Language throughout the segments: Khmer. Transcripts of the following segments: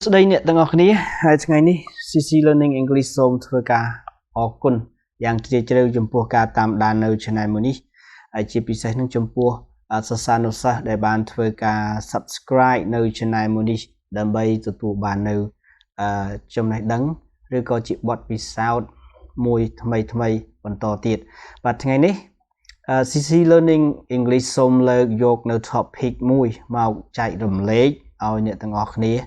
Sau đây nè, tầng học này, hai ngày này, CC Learning English Zone thưa cả học kun, yang chỉ chơi chấm pua cả tam đàn nơi trên này mới ní, chỉ bị sai nâng chấm pua, sasa nusa để bạn thưa cả subscribe nơi trên này mới ní, đam bay từ tụ bạn nơi chấm này đắng, rồi có chỉ bật bị sao, mùi thay vẫn to tiệt, và ngày này, CC Learning English Zone lời dọc nơi topic mùi màu chạy rầm lệ, ao nè tầng học này.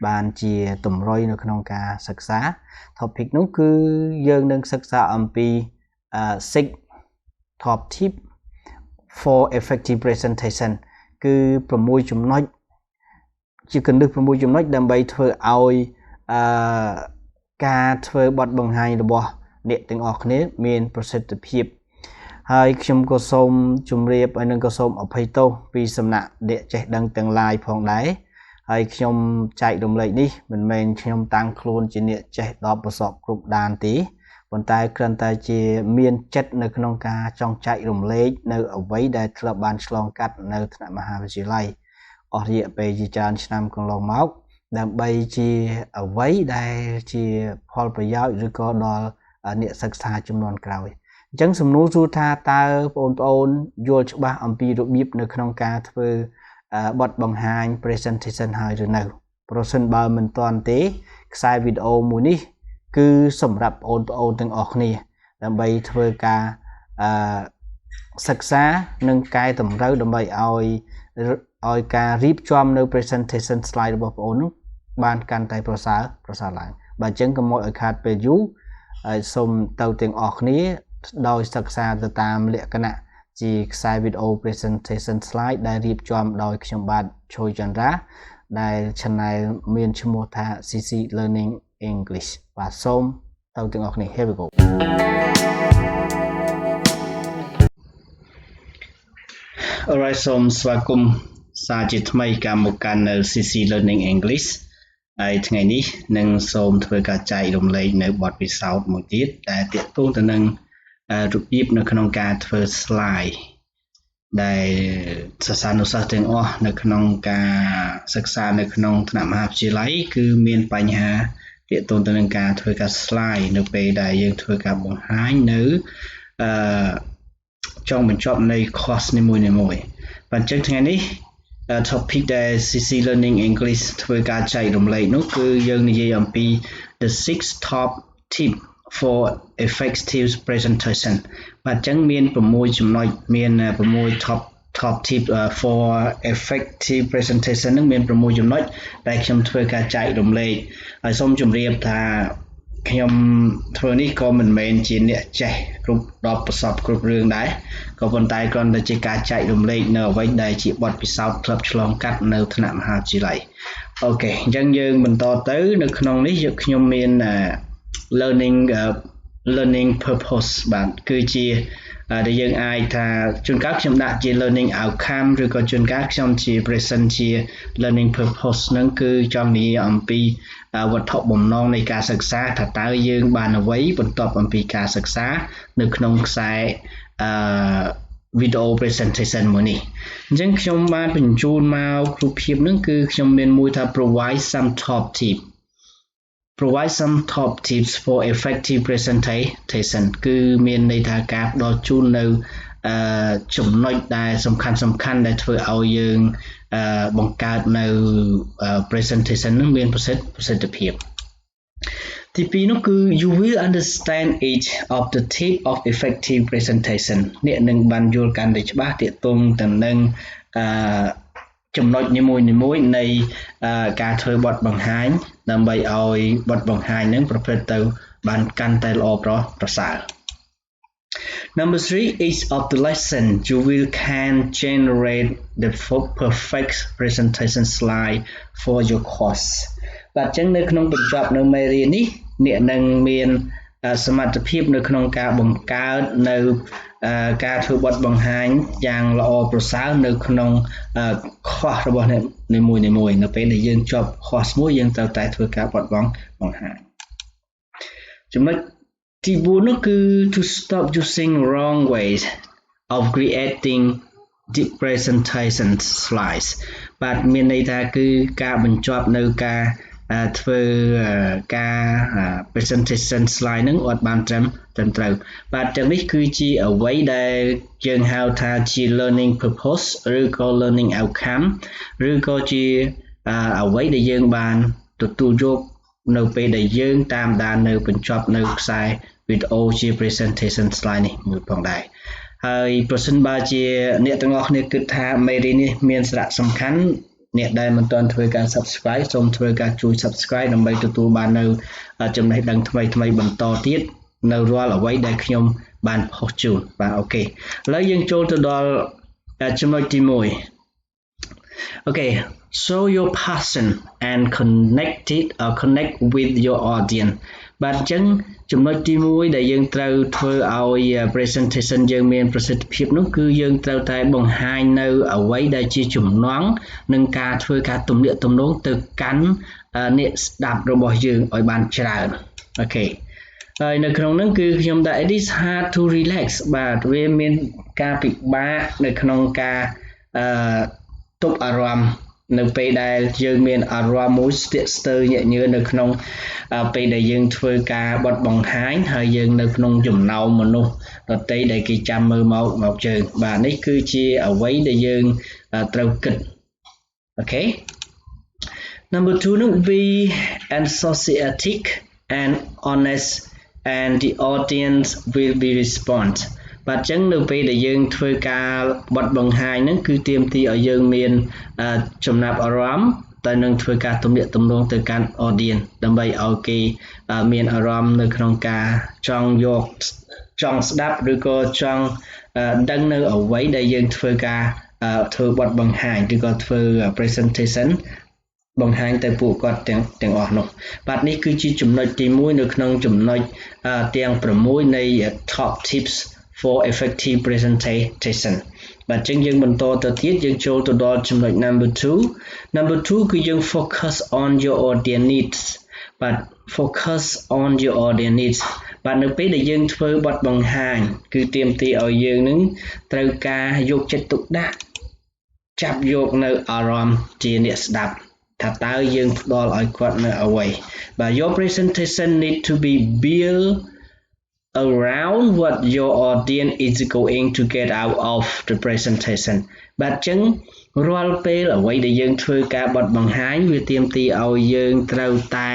Bạn chỉ tụm rồi nó không cả sắc xá topic nó cứ dương nâng sắc xá âm pi six top tip for effective presentation cứ promote chúng nói chỉ cần được promote chúng nói đam bay thưa oi ca thưa bật bằng hai là bỏ điện tiếng ọc nế miền presentative hai chúng có xôm chúng riêng ở nâng có xôm ở pay tô vì xâm nạ để chạy đăng tương lai phòng đáy hay trong chạy đồng lệ đi mình trong tăng luôn trên địa chạy đó bớt sọp group đàn tí còn tay cần tay chỉ miên chất nơi không ca trong chạy đồng lệ nơi ở với đại club ban slong cắt nơi thằng mà hà chỉ lại ở địa về chỉ tràn năm con lòng máu đang bay chỉ ở với đại chỉ Paul bây giờ rồi có đo địa sắc xa trong non cào chẳng sum nô du tha ta ôn vô cho ba âm pi được biết nơi không ca thưa bật bằng hai presentation hai rồi nào person ba mình toàn tế sai video mùi ní cứ sầm rập ôn từng ọc nè làm bay thưa cả sắc xá nâng cai tầm rau làm bay oi cả rip chomនៅ presentation slide របស់បងនោះបានកាន់តែប្រសើរឡើងបើអញ្ចឹងក៏មកឲ្យខាតពេលយូរហើយសូមទៅទាំងអស់គ្នាដោយសិក្សាទៅតាមលក្ខណៈជាខ្សែវីដេអូ presentation slide ដែលរៀបចំដោយខ្ញុំបាទ Chhoy ដែល channel មានឈ្មោះថា CC Learning English បាទសូមទៅទាំងអស់គ្នា Here we go Alright សូមស្វាគមន៍សារជាថ្មីកម្មមកកាន់នៅ CC Learning English ហើយថ្ងៃនេះនឹងសូមធ្វើការចែករំលែកនៅបទពិសោធន៍មួយទៀតដែលទាក់ទងទៅនឹងរបៀបនៅក្នុងការធ្វើ slide ដែលសិស្សានុសិស្សទាំងអស់នៅក្នុងការសិក្សានៅក្នុងថ្នាក់មហាវិទ្យាល័យគឺមានបញ្ហាទាក់ទងទៅនឹងការធ្វើការ slide នៅពេលដែលយើងធ្វើការបង្ហាញនៅចុងបញ្ចប់នៃ course នីមួយៗបាទអញ្ចឹងថ្ងៃនេះtopic ដែល CC Learning English ធ្វើការចែករំលែកនោះគឺយើងនិយាយអំពី the 6 top tip for effective presentation បាទអញ្ចឹងមាន6ចំណុចមាន6 top tip for effective presentation នឹងមាន6ចំណុចដែលខ្ញុំធ្វើការចែករំលែកហើយសូមជម្រាបថាខ្ញុំធ្វើនេះក៏មិនមែនជាអ្នកចេះគ្រប់10ប្រសពគ្រប់រឿងដែរក៏ប៉ុន្តែគ្រាន់តែជាការចែករំលែកនៅអ្វីដែលជាបទពិសោធន៍ផ្លឹបឆ្លងកាត់នៅថ្នាក់មហាវិទ្យាល័យអូខេអញ្ចឹងយើងបន្តទៅនៅក្នុងនេះខ្ញុំមាន learning purpose បាទគឺជាដែលយើងអាចថាជួនកាលខ្ញុំដាក់ជា learning outcome ឬក៏ជួនកាលខ្ញុំជា present ជា learning purpose ហ្នឹងគឺចង់និយាយអំពីវត្ថុបំណងនៃការសិក្សាថាតើយើងបានអ្វីបន្ទាប់អំពីការសិក្សានៅក្នុងខ្សែvideo presentation មួយនេះអញ្ចឹងខ្ញុំបានបញ្ជូនមករូបភាពហ្នឹងគឺខ្ញុំមានមួយថា provide some top tips for effective presentation គឺមានន័យថាការផ្ដល់ជូននៅចំណុចដែលសំខាន់ដែលធ្វើឲ្យយើងបង្កើតនៅ presentation នឹងមានប្រសិទ្ធភាពទី2នោះគឺ you will understand each of the tip of effective presentation អ្នកនឹងបានយល់កាន់តែច្បាស់ទាក់ទងទៅនឹងចំណុចនីមួយនៃការធ្វើបទបង្ហាញដើម្បីឲ្យបទបង្ហាញនឹងប្រព្រឹត្តទៅបានកាន់តែល្អប្រសើរ Number 3 each of the lesson you will can generate the perfect presentation slide for your course បាទអញ្ចឹងនៅក្នុងបញ្ចប់នៅមេរៀននេះអ្នកនឹងមានសមត្ថភាពនៅក្នុងការបង្កើតនៅការធ្វើបទបង្ហាញយ៉ាងល្អប្រសើរនៅក្នុង course របស់អ្នកនីមួយនៅពេលដែលយើងចប់ course មួយយើងត្រូវតែធ្វើការបទបង្ហាញចំណុចទី4នោះគឺ to stop using wrong ways of creating the presentation slides បាទមានន័យថាគឺការបញ្ចប់នៅការ ធ្វើការ presentation slide ហ្នឹងអត់បានត្រឹមត្រូវបាទទាំងនេះគឺជាអ្វីដែលយើងហៅថាជា learning purpose ឬក៏ learning outcome ឬក៏ជាអ្វីដែលយើងបានទទួលយកនៅពេលដែលយើងតាមដាននៅបញ្ចប់នៅខ្សែវីដេអូជា presentation slide នេះមួយផងដែរហើយប្រសិនបើជាអ្នកទាំងអស់គ្នាគិតថាមេរៀននេះមានសារៈសំខាន់អ្នកដែលមិនទាន់ធ្វើការ subscribe សូមធ្វើការជួយ subscribe ដើម្បីទទួលបាននៅចំណេះដឹងថ្មីៗបន្តទៀតនៅរាល់អ្វីដែលខ្ញុំបានផុសជូនបាទអូខេឥឡូវយើងចូលទៅដល់ចំណុចទី1 Okay, show your passion and connect with your audience បាទអញ្ចឹងចំណុចទី1ដែលយើងត្រូវធ្វើឲ្យ presentation យើងមានប្រសិទ្ធភាពនោះគឺយើងត្រូវតែបង្ហាញនៅអ្វីដែលជាចំណងនឹងការធ្វើការទំនាក់ទំនងទៅកាន់អ្នកស្ដាប់របស់យើងឲ្យបានច្រើនអូខេហើយនៅក្នុងនោះគឺខ្ញុំដាក់ it is hard to relax បាទវាមានការពិបាកនៅក្នុងការទប់អារម្មណ៍នៅពេលដែលយើងមានអារម្មណ៍មួយស្ទាក់ស្ទើរញាក់ញើនៅក្នុងពេលដែលយើងធ្វើការបត់បង្ហាញហើយយើងនៅក្នុងចំណោមមនុស្សដទៃដែលគេចាំមើលមកយើងបាទនេះគឺជាអ្វីដែលយើងត្រូវគិតអូខេ Number 2 នោះ be enthusiastic and honest and the audience will be respond បាទអញ្ចឹងនៅពេលដែលយើងធ្វើការបត់បង្ហាញហ្នឹងគឺទាមទារឲ្យយើងមានចំណាប់អារម្មណ៍តែនឹងធ្វើការទំនាក់ទំនងទៅកាន់ audience ដើម្បីឲ្យគេមានអារម្មណ៍នៅក្នុងការចង់ស្ដាប់ឬក៏ចង់ដឹងនៅអ្វីដែលយើងធ្វើការបត់បង្ហាញឬក៏ធ្វើ presentation បង្ហាញទៅពួកគាត់ទាំងអស់នោះបាទនេះគឺជាចំណុចទី1នៅក្នុងចំណុចទាំង6នៃ top tips for effective presentation បាទអញ្ចឹងយើងបន្តទៅទៀតយើងចូលទៅដល់ចំណុច number 2 គឺយើង focus on your audience needs បាទ focus on your audience needs បាទនៅពេលដែលយើងធ្វើបទបង្ហាញគឺទាមទារឲ្យយើងនឹងត្រូវការយកចិត្តទុកដាក់ចាប់យកនៅអារម្មណ៍ជាអ្នកស្ដាប់ថាតើយើងផ្ដល់ឲ្យគាត់នៅអ្វីបាទ your presentation need to be built around what your audience is going to get out of the presentation បាទអញ្ចឹងរាល់ពេលអ្វីដែលយើងធ្វើការបត់បង្ហាញវាទាមទារឲ្យយើងត្រូវតែ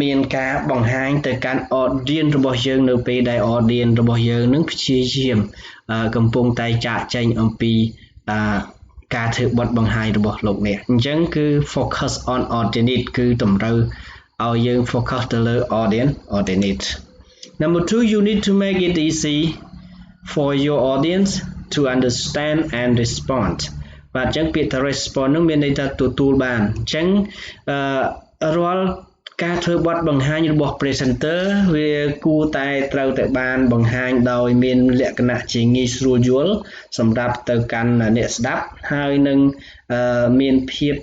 មានការបង្ហាញទៅកាន់ audience របស់យើងនៅពេលដែល audience របស់យើងនឹងព្យាយាមកំពុងតែចាកចេញអំពីការធ្វើបទបង្ហាញរបស់លោកអ្នកអញ្ចឹងគឺ focus on audience គឺតម្រូវឲ្យយើង focus ទៅលើ audience Number 2 you need to make it easy for your audience to understand and respond បាទអញ្ចឹងពាក្យថា respond នោះមានន័យថាទទួលបានអញ្ចឹងរាល់ការធ្វើបទបង្ហាញរបស់ presenter វាគួរតែត្រូវតែបានបង្ហាញដោយមានលក្ខណៈជាងាយស្រួលយល់សម្រាប់ទៅកាន់អ្នកស្ដាប់ហើយនឹងមានភាព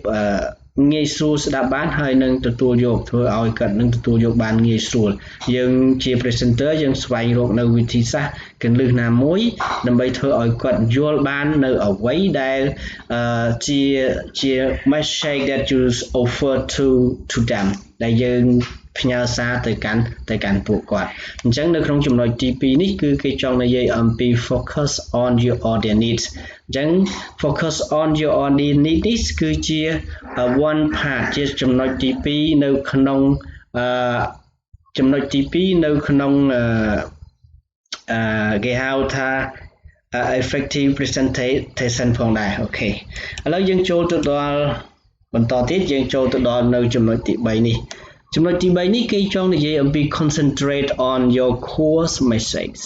ងាយស្រួលស្ដាប់បានហើយនឹងទទួលយកធ្វើឲ្យគាត់នឹងទទួលយកបានងាយស្រួលយើងជា presenter យើងស្វែងរកនៅវិធីសាស្ត្រគន្លឹះណាមួយដើម្បីធ្វើឲ្យគាត់យល់បាននៅអ្វីដែលជា message that you offer to them ដែលយើងផ្ញើសារទៅកាន់ពួកគាត់អញ្ចឹងនៅក្នុងចំណុចទី2នេះគឺគេចង់និយាយអំពី focus on your audience needs អញ្ចឹង focus on your audience needs នេះគឺជា one part ជាចំណុចទី2នៅក្នុងចំណុចទី2នៅក្នុងគេហៅថា effective presentation ផងដែរអូខេឥឡូវយើងចូលទៅដល់បន្តទៀតយើងចូលទៅដល់នៅចំណុចទី3នេះចំណុចទី3នេះគេចង់និយាយអំពី concentrate on your core message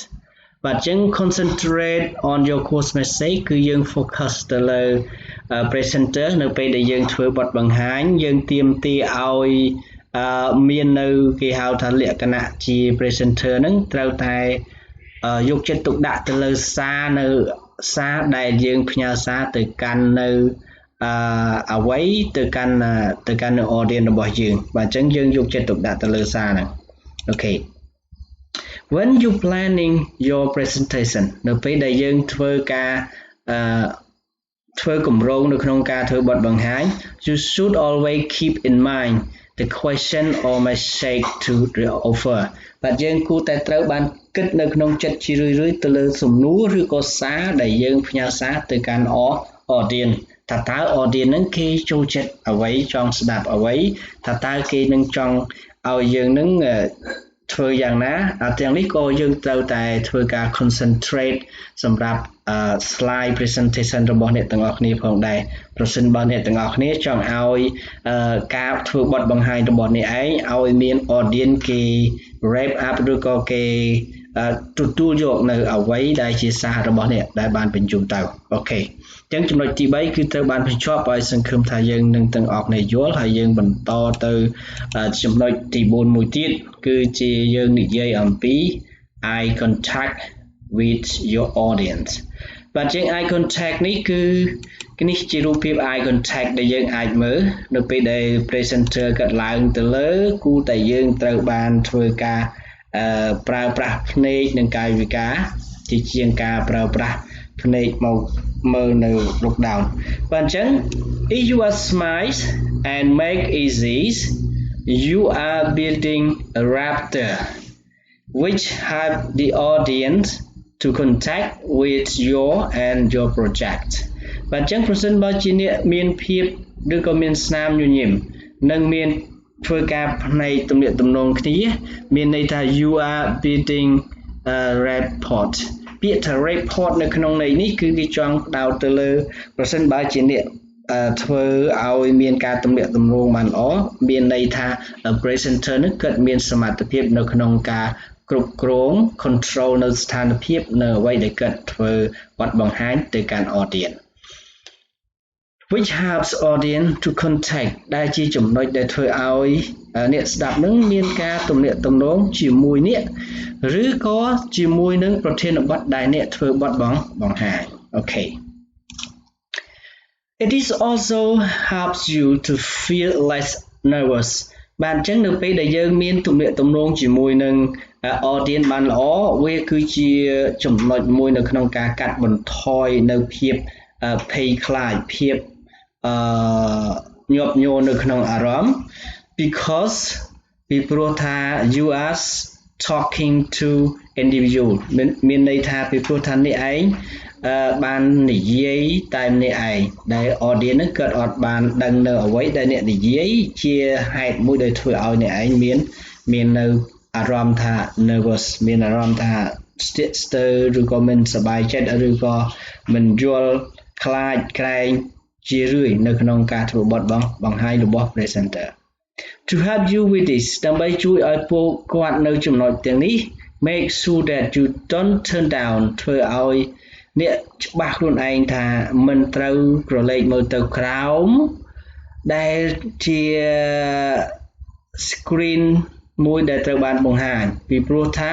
បាទអញ្ចឹង concentrate on your core message គឺយើង focus ទៅលើ presenter នៅពេលដែលយើងធ្វើបទបង្ហាញយើងទាមទារឲ្យមាននៅគេហៅថាលក្ខណៈជា presenter ហ្នឹងត្រូវតែយកចិត្តទុកដាក់ទៅលើសារដែលយើងផ្ញើសារទៅកាន់នៅអ្វីទៅកាន់នៅ audience របស់យើងបាទអញ្ចឹងយើងយកចិត្តទុកដាក់ទៅលើសារហ្នឹងអូខេ when you planning your presentation នៅពេលដែលយើងធ្វើការ ធ្វើកម្រងនៅក្នុងការធ្វើបទបង្ហាញ you should always keep in mind the question or message to the offer បាទយើងគួរតែត្រូវបានគិតនៅក្នុងចិត្តជារឿយៗទៅលើសំណួរឬក៏សារដែលយើងផ្ញើសារទៅកាន់ audience ថាតើ audience ហ្នឹងគេចូលចិត្តអ្វីចង់ស្ដាប់អ្វីថាតើគេនឹងចង់ឲ្យយើងនឹងធ្វើយ៉ាងណាទាំងនេះក៏យើងត្រូវតែធ្វើការ concentrate សម្រាប់slide presentation របស់អ្នកទាំងអស់គ្នាផងដែរប្រសិនបើអ្នកទាំងអស់គ្នាចង់ឲ្យការធ្វើបទបង្ហាញរបស់អ្នកឯងឲ្យមាន audience គេ wrap up ឬក៏គេទទួលយកនៅអ្វីដែលជាសាររបស់អ្នកដែលបានបញ្ជូនទៅអូខេអញ្ចឹងចំណុចទី3គឺត្រូវបានបញ្ចប់ឲ្យសង្ឃឹមថាយើងនឹងទាំងអស់គ្នាយល់ហើយយើងបន្តទៅចំណុចទី4មួយទៀតគឺជាយើងនិយាយអំពី eye contact with your audience បាទជាង eye contact នេះគឺនេះជារូបភាព eye contact ដែលយើងអាចមើលនៅពេលដែល presenter កាត់ឡើងទៅលើគួរតែយើងត្រូវបានធ្វើការប្រើប្រាស់ភ្នែកនិងកាយវិការជាជាងការប្រើប្រាស់ភ្នែកមកមើលនៅ look down បាទអញ្ចឹង if you are smile and make easy you are building a rapport which help the audience to contact with your project បាទអញ្ចឹងប្រសិនបើជាអ្នកមានភាពឬក៏មានស្នាមញញឹមនិងមានធ្វើការផ្នែកទំនាក់ទំនងគ្នាមានន័យថា you are building a rapport ពាក្យថា rapport នៅក្នុងន័យនេះគឺគេចង់ផ្ដោតទៅលើប្រសិនបើជាអ្នកធ្វើឲ្យមានការទំនាក់ទំនងបានល្អមានន័យថា presenter នឹងគាត់មានសមត្ថភាពនៅក្នុងការគ្រប់គ្រង control នៅស្ថានភាពនៅអ្វីដែលគាត់ធ្វើបទបង្ហាញទៅកាន់ audience which helps audience to contact ដែលជាចំណុចដែលធ្វើឲ្យអ្នកស្ដាប់នឹងមានការទំនាក់ទំនងជាមួយអ្នកឬក៏ជាមួយនឹងប្រធានបទដែលអ្នកធ្វើបទបង្ហាញអូខេ It is also helps you to feel less nervous បាទអញ្ចឹងនៅពេលដែលយើងមានទំនាក់ទំនងជាមួយនឹង audience បានល្អវាគឺជាចំណុចមួយនៅក្នុងការកាត់បន្ថយនៅភាពភ័យខ្លាចភាពញាប់ញ័រនៅក្នុងអារម្មណ៍ because ពីព្រោះថា you are talking to individual មានន័យថាពីព្រោះថាអ្នកឯងបាននិយាយតែម្នាក់ឯងដែល audience នឹងគាត់អត់បានដឹងនៅអ្វីដែលអ្នកនិយាយជាហេតុមួយដែលធ្វើឲ្យអ្នកឯងមាននៅអារម្មណ៍ថា nervous មានអារម្មណ៍ថាស្ទាក់ស្ទើរឬក៏មិនសប្បាយចិត្តឬក៏មិនយល់ខ្លាចក្រែងជារឿយនៅក្នុងការធ្វើបទបង្ហាញរបស់ presenter to help you with this ដើម្បីជួយឲ្យពួកគាត់នៅចំណុចទាំងនេះ make sure that you don't turn down ធ្វើឲ្យអ្នកច្បាស់ខ្លួនឯងថាមិនត្រូវក្រឡេកមើលទៅក្រោមដែលជា screen មួយដែលត្រូវបានបង្ហាញពីព្រោះថា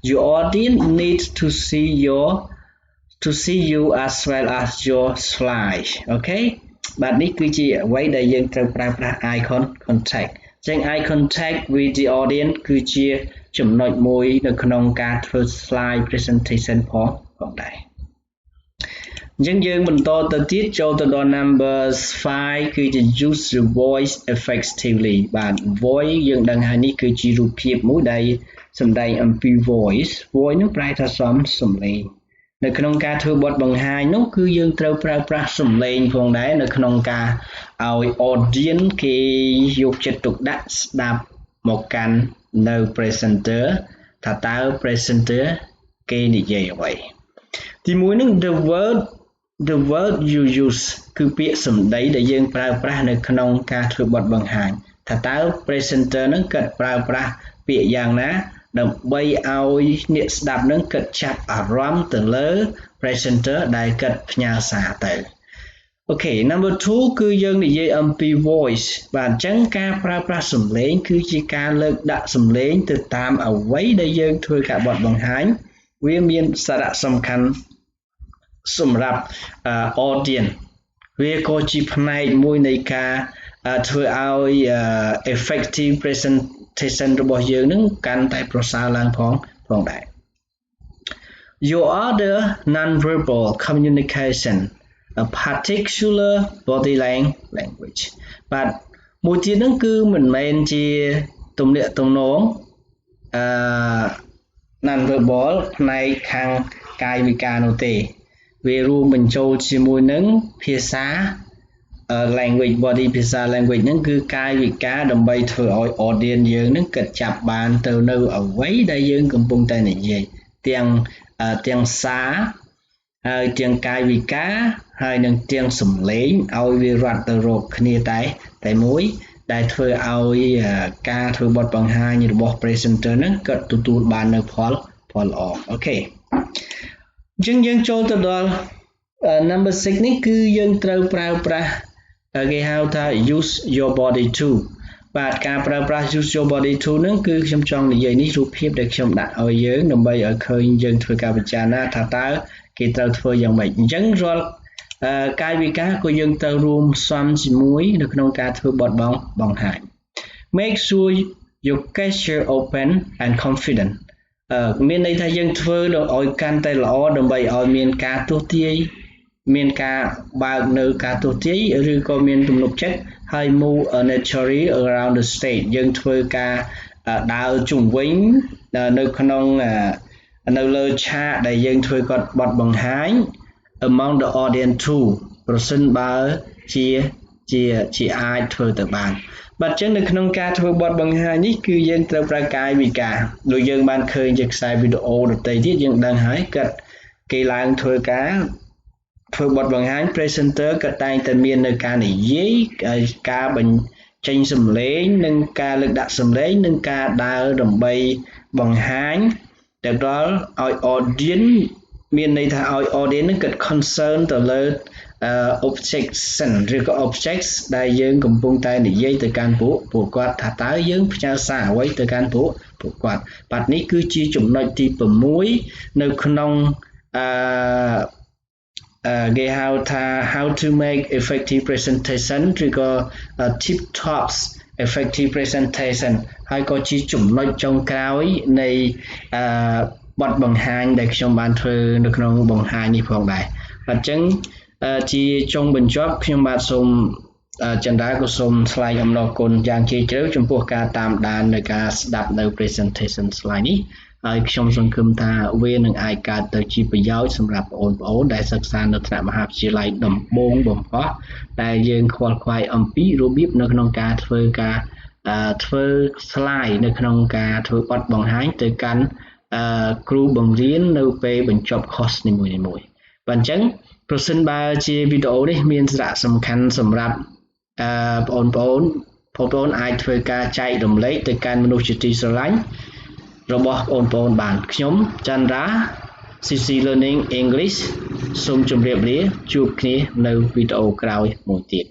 your audience needs to see you as well as your slide អូខេបាទនេះគឺជាអ្វីដែលយើងត្រូវប្រើប្រាស់ eye contact ចឹង eye contact with the audience គឺជាចំណុចមួយនៅក្នុងការធ្វើ slide presentation ផងដែរអញ្ចឹងយើងបន្តទៅទៀតចូលទៅដល់ number 5 គឺជា use the voice effectively បាទ voice យើងដឹងហើយនេះគឺជារូបភាពមួយដែលសម្ដែងអំពី voice នោះប្រែថាសំឡេងនៅក្នុងការធ្វើបទបង្ហាញនោះគឺយើងត្រូវប្រើប្រាស់សំឡេងផងដែរនៅក្នុងការឲ្យ audience គេយកចិត្តទុកដាក់ស្ដាប់មកកាន់នៅ presenter ថាតើ presenter គេនិយាយអ្វីទីមួយនឹង the word you use គឺពាក្យសម្ដីដែលយើងប្រើប្រាស់នៅក្នុងការធ្វើបទបង្ហាញថាតើ presenter នឹងគាត់ប្រើប្រាស់ពាក្យយ៉ាងណាដើម្បីឲ្យអ្នកស្ដាប់នឹងគាត់ចាប់អារម្មណ៍ទៅលើ presenter ដែលគាត់ផ្ញើសារទៅអូខេ number 2 គឺយើងនិយាយអំពី voice បាទអញ្ចឹងការប្រើប្រាស់សំឡេងគឺជាការលើកដាក់សំឡេងទៅតាមអ្វីដែលយើងធ្វើការបទបង្ហាញវាមានសារៈសំខាន់សម្រាប់ audience វាក៏ជាផ្នែកមួយនៃការធ្វើឲ្យ effective presentation របស់យើងនឹងកាន់តែប្រសើរឡើងផងដែរ Your other non-verbal communication a particular body language បាទមួយទៀតហ្នឹងគឺមិនមែនជាទំនាក់ទំនងnon-verbal ផ្នែកខាងកាយវិការនោះទេវារួមបញ្ចូលជាមួយនឹងភាសា language body ភាសា language ហ្នឹងគឺកាយវិការដើម្បីធ្វើឲ្យ audience យើងហ្នឹងគិតចាប់បានទៅនៅអ្វីដែលយើងកំពុងតែនិយាយទាំងសារហើយទាំងកាយវិការហើយនឹងទាំងសំឡេងឲ្យវារត់ទៅរកគ្នាតែមួយដែលធ្វើឲ្យការធ្វើបទបង្ហាញរបស់ presenter ហ្នឹងក៏ទទួលបាននៅផលល្អអូខេអញ្ចឹងយើងចូលទៅដល់ number 6 នេះគឺយើងត្រូវប្រើប្រាស់គេហៅថា use your body too បាទការប្រើប្រាស់ use your body too ហ្នឹងគឺខ្ញុំចង់និយាយនេះរូបភាពដែលខ្ញុំដាក់ឲ្យយើងដើម្បីឲ្យឃើញយើងធ្វើការពិចារណាថាតើគេត្រូវធ្វើយ៉ាងម៉េចអញ្ចឹងរាល់កាយវិការក៏យើងត្រូវរួមផ្សំជាមួយនៅក្នុងការធ្វើបទបង្ហាញ make sure your gesture open and confident មានន័យថាយើងធ្វើឲ្យកាន់តែល្អដើម្បីឲ្យមានការទស្សទាយមានការបើកនៅការទស្សទាយឬក៏មានទំនុកចិត្តហើយ move naturally around the stage យើងធ្វើការដើរជុំវិញនៅក្នុងនៅលើឆាកដែលយើងធ្វើគាត់បទបង្ហាញ among the audience too ប្រសិនបើជាអាចធ្វើទៅបានបាទចឹងនៅក្នុងការធ្វើបទបង្ហាញនេះគឺយើងត្រូវប្រើកាយវិការដូចយើងបានឃើញជាខ្សែវីដេអូដទៃទៀតយើងដឹងហើយគាត់គេឡើងធ្វើបទបង្ហាញ presenter ក៏តែងតែមាននៅការនិយាយការបញ្ចេញសំឡេងនិងការលើកដាក់សំឡេងនិងការដើរដើម្បីបង្ហាញទៅដល់ឲ្យ audience មានន័យថាឲ្យ audience នឹងគាត់ concern ទៅលើ objection ឬក៏ objects ដែលយើងកំពុងតែនិយាយទៅកាន់ពួកគាត់ថាតើយើងផ្ញើសារអ្វីទៅកាន់ពួកគាត់បាទនេះគឺជាចំណុចទី6នៅក្នុងគេហៅថា how to make effective presentation ឬក៏ tip tops effective presentation ហើយក៏ជាចំណុចចុងក្រោយនៃបទបង្ហាញដែលខ្ញុំបានធ្វើនៅក្នុងបង្ហាញនេះផងដែរអញ្ចឹងជាចុងបញ្ចប់ខ្ញុំបាទសូមចន្ទរាក៏សូមថ្លែងអំណរគុណយ៉ាងជ្រាលជ្រៅចំពោះការតាមដាននៃការស្ដាប់នៅ presentation slide នេះហើយខ្ញុំសង្ឃឹមថាវានឹងអាចកើតទៅជាប្រយោជន៍សម្រាប់បងប្អូនដែលសិក្សានៅថ្នាក់មហាវិទ្យាល័យដំបូងបំផុតដែលយើងខ្វល់ខ្វាយអំពីរបៀបនៅក្នុងការធ្វើ slide នៅក្នុងការធ្វើបទបង្ហាញទៅកាន់គ្រូបង្រៀននៅពេលបញ្ចប់ course នីមួយៗបាទអញ្ចឹងប្រសិនបើជាវីដេអូនេះមានសារៈសំខាន់សម្រាប់បងប្អូនអាចធ្វើការចែករំលែកទៅកាន់មនុស្សជាទីស្រឡាញ់របស់បងប្អូនបានខ្ញុំចន្ទរា CC Learning English សូមជម្រាបលាជួបគ្នានៅវីដេអូក្រោយមួយទៀត